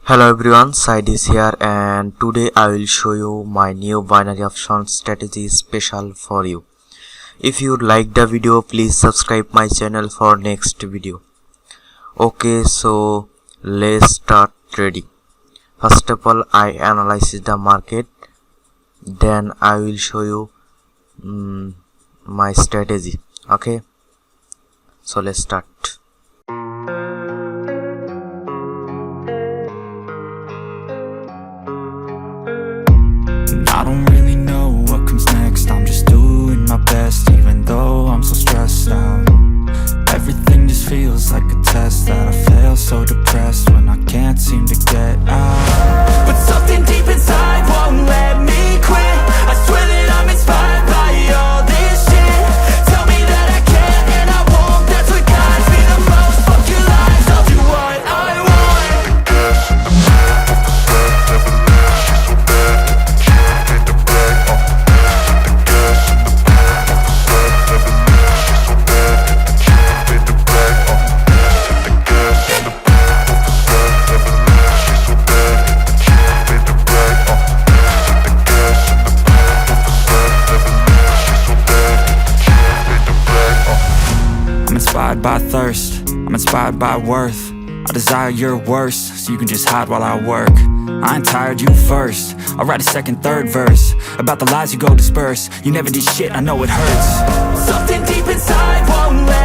Hello everyone, Side is here and today I will show you my new binary option strategy special for you. If you like the video, please subscribe my channel for next video. Okay, so let's start trading. First of all, I analyze the market, then I will show you my strategy. Okay, so let's start. I don't really know what comes next. I'm just doing my best, even though I'm so stressed out. Everything just feels like a test that I fail, so depressed when I can't seem to get out. But something deep inside won't let me quit. I swear that I'm inspired by all this shit. Tell me that I can and I won't. That's what guides me the most. Fuck your lies, I'll do what I want. I'm inspired by thirst, I'm inspired by worth. I desire your worst, so you can just hide while I work. I ain't tired, you first. I'll write a second, third verse about the lies you go disperse. You never did shit, I know it hurts. Something deep inside won't let